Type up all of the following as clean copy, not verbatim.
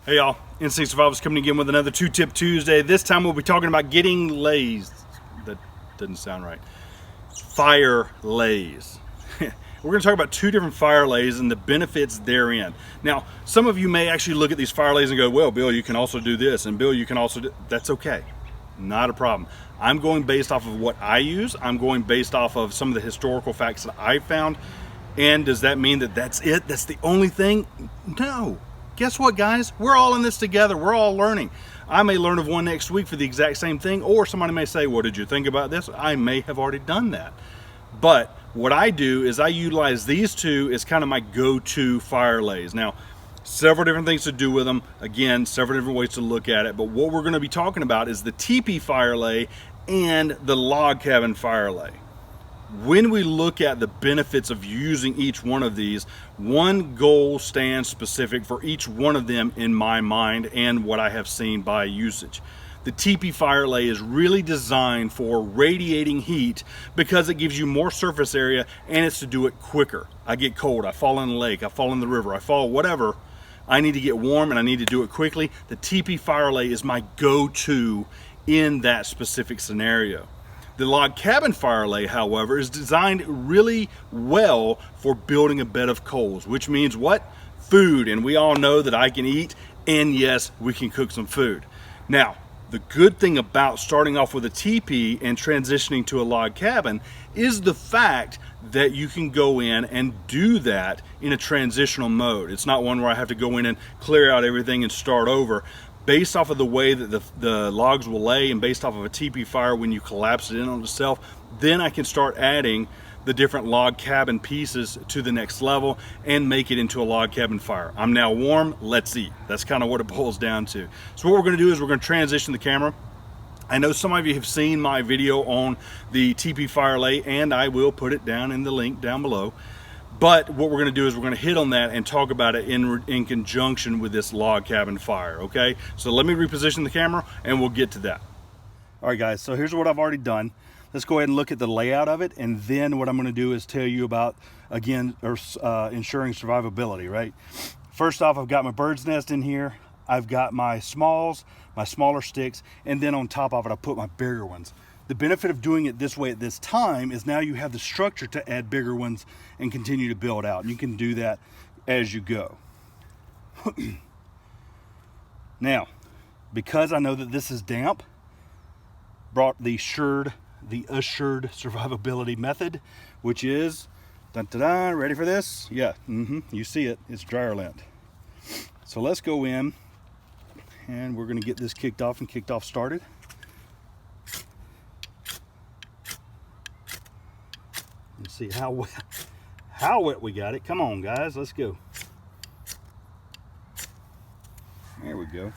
Hey y'all, Instinct Survivors coming again with another 2-Tip Tuesday. This time we'll be talking about getting lays. That doesn't sound right. Fire lays. We're going to talk about two different fire lays and the benefits therein. Now, some of you may actually look at these fire lays and go, well, Bill, you can also do this, and Bill, you can also do... That's okay. Not a problem. I'm going based off of what I use. I'm going based off of some of the historical facts that I found. And does that mean that that's it? That's the only thing? No. Guess what, guys? We're all in this together. We're all learning. I may learn of one next week for the exact same thing, or somebody may say, what did you think about this? I may have already done that. But what I do is I utilize these two as kind of my go-to fire lays. Now, several different things to do with them. Again, several different ways to look at it. But what we're going to be talking about is the teepee fire lay and the log cabin fire lay. When we look at the benefits of using each one of these, one goal stands specific for each one of them in my mind and what I have seen by usage. The teepee fire lay is really designed for radiating heat because it gives you more surface area and it's to do it quicker. I get cold, I fall in the lake, I fall in the river, I fall whatever. I need to get warm and I need to do it quickly. The teepee fire lay is my go-to in that specific scenario. The log cabin fire lay, however, is designed really well for building a bed of coals, which means what? Food, and we all know that I can eat, and yes, we can cook some food. Now, the good thing about starting off with a teepee and transitioning to a log cabin is the fact that you can go in and do that in a transitional mode. It's not one where I have to go in and clear out everything and start over. Based off of the way that the logs will lay and based off of a teepee fire when you collapse it in on itself, then I can start adding the different log cabin pieces to the next level and make it into a log cabin fire. I'm now warm, let's eat. That's kind of what it boils down to. So what we're gonna do is we're gonna transition the camera. I know some of you have seen my video on the teepee fire lay, and I will put it down in the link down below. But what we're going to do is we're going to hit on that and talk about it in conjunction with this log cabin fire, okay? So let me reposition the camera and we'll get to that. All right, guys, so here's what I've already done. Let's go ahead and look at the layout of it, and then what I'm going to do is tell you about, again, ensuring survivability, right? First off, I've got my bird's nest in here. I've got my smalls, my smaller sticks, and then on top of it, I put my bigger ones. The benefit of doing it this way at this time is now you have the structure to add bigger ones and continue to build out. And you can do that as you go. Now, because I know that this is damp, brought the assured survivability method, which is, dun, dun, dun, ready for this? Yeah, you see it, it's dryer lint. So let's go in and we're gonna get this kicked off started. Let's see how wet we got it. Come on, guys, let's go. There we go.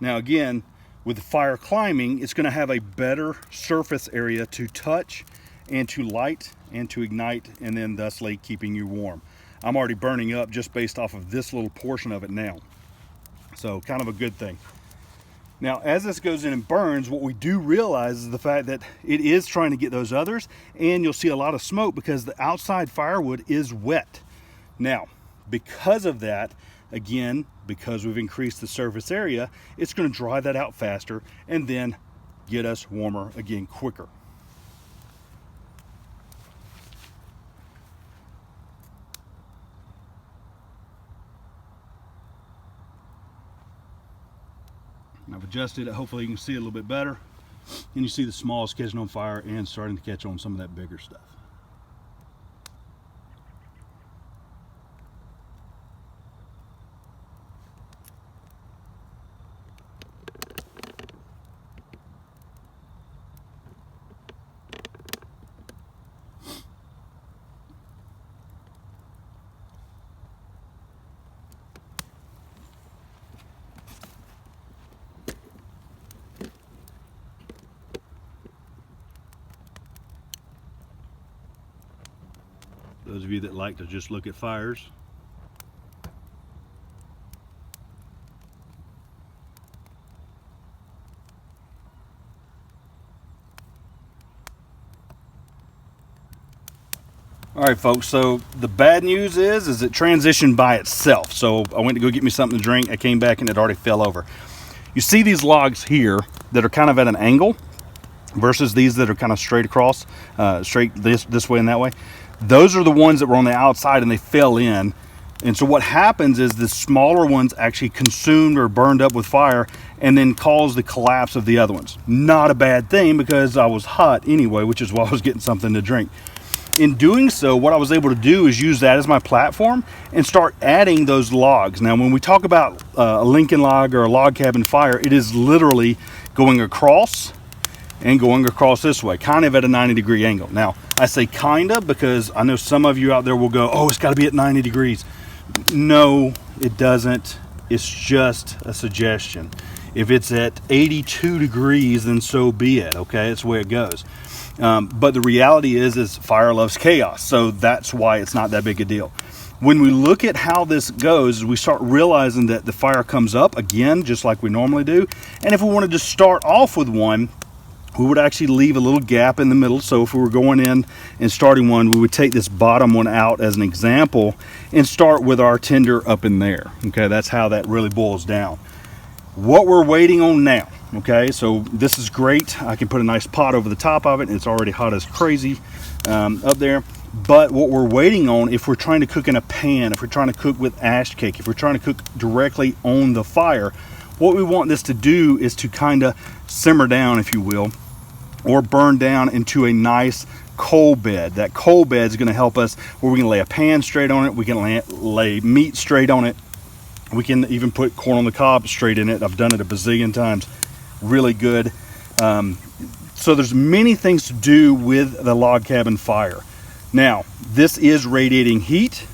Now again, with the fire climbing, it's going to have a better surface area to touch and to light and to ignite, and then thusly keeping you warm. I'm already burning up just based off of this little portion of it now. So kind of a good thing. Now, as this goes in and burns, what we do realize is the fact that it is trying to get those others, and you'll see a lot of smoke because the outside firewood is wet. Now, because of that, again, because we've increased the surface area, it's going to dry that out faster and then get us warmer again quicker. I've adjusted it, hopefully you can see it a little bit better. And you see the smallest catching on fire and starting to catch on some of that bigger stuff. Those of you that like to just look at fires, All All right, folks, so the bad news is it transitioned by itself. So I went to go get me something to drink. I came back and it already fell over. You see these logs here that are kind of at an angle versus these that are kind of straight across, straight this way and that way. Those are the ones that were on the outside and they fell in. And so what happens is the smaller ones actually consumed or burned up with fire and then caused the collapse of the other ones. Not a bad thing because I was hot anyway, which is why I was getting something to drink. In doing so, what I was able to do is use that as my platform and start adding those logs. Now, when we talk about a Lincoln log or a log cabin fire, it is literally going across and going across this way, kind of at a 90-degree angle. Now, I say kind of because I know some of you out there will go, oh, it's got to be at 90 degrees. No, it doesn't. It's just a suggestion. If it's at 82 degrees, then so be it, okay? That's the way it goes. But the reality is fire loves chaos, so that's why it's not that big a deal. When we look at how this goes, we start realizing that the fire comes up again, just like we normally do. And if we wanted to start off with one, we would actually leave a little gap in the middle. So if we were going in and starting one, we would take this bottom one out as an example and start with our tinder up in there. Okay, that's how that really boils down. What we're waiting on now, okay, so this is great. I can put a nice pot over the top of it. It's already hot as crazy up there. But what we're waiting on, if we're trying to cook in a pan, if we're trying to cook with ash cake, if we're trying to cook directly on the fire, what we want this to do is to kind of simmer down, if you will, or burn down into a nice coal bed. That coal bed is going to help us where we can lay a pan straight on it. We can lay meat straight on it. We can even put corn on the cob straight in it. I've done it a bazillion times. Really good. So there's many things to do with the log cabin fire. Now, this is radiating heat.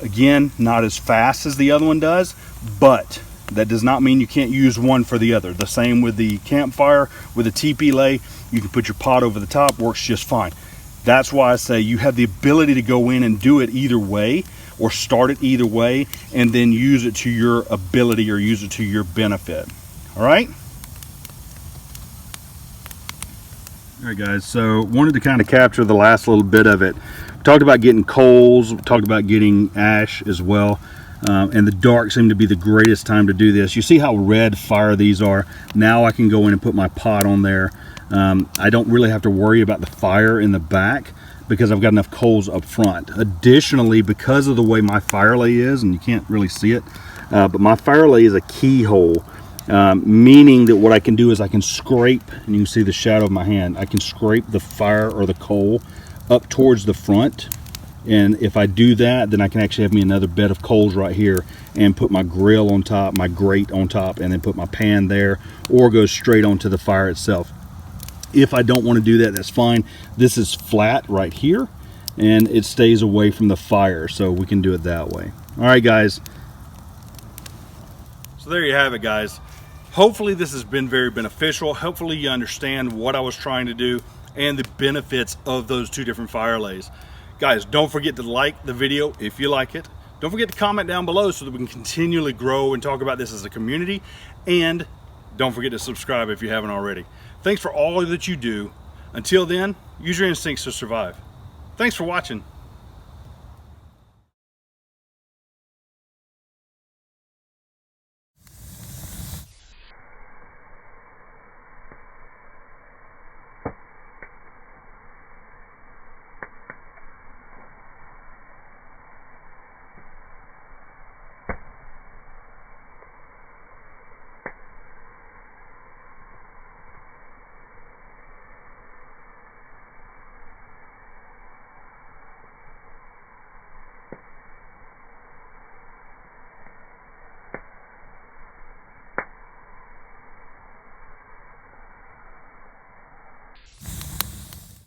Again, not as fast as the other one does, but that does not mean you can't use one for the other. The same with the campfire, with a teepee lay. You can put your pot over the top, works just fine. That's why I say you have the ability to go in and do it either way, or start it either way, and then use it to your ability or use it to your benefit. All right? All right, guys, so wanted to kind of capture the last little bit of it. We talked about getting coals, we talked about getting ash as well. And the dark seemed to be the greatest time to do this. You see how red fire these are. Now I can go in and put my pot on there. I don't really have to worry about the fire in the back because I've got enough coals up front. Additionally, because of the way my fire lay is, and you can't really see it, but my fire lay is a keyhole, meaning that what I can do is I can scrape, and you can see the shadow of my hand, I can scrape the fire or the coal up towards the front. And if I do that, then I can actually have me another bed of coals right here and put my grill on top, my grate on top, and then put my pan there, or go straight onto the fire itself. If I don't want to do that, that's fine. This is flat right here, and it stays away from the fire, so we can do it that way. All right, guys. So there you have it, guys. Hopefully this has been very beneficial. Hopefully you understand what I was trying to do and the benefits of those two different fire lays. Guys, don't forget to like the video if you like it. Don't forget to comment down below so that we can continually grow and talk about this as a community. And don't forget to subscribe if you haven't already. Thanks for all that you do. Until then, use your instincts to survive. Thanks for watching.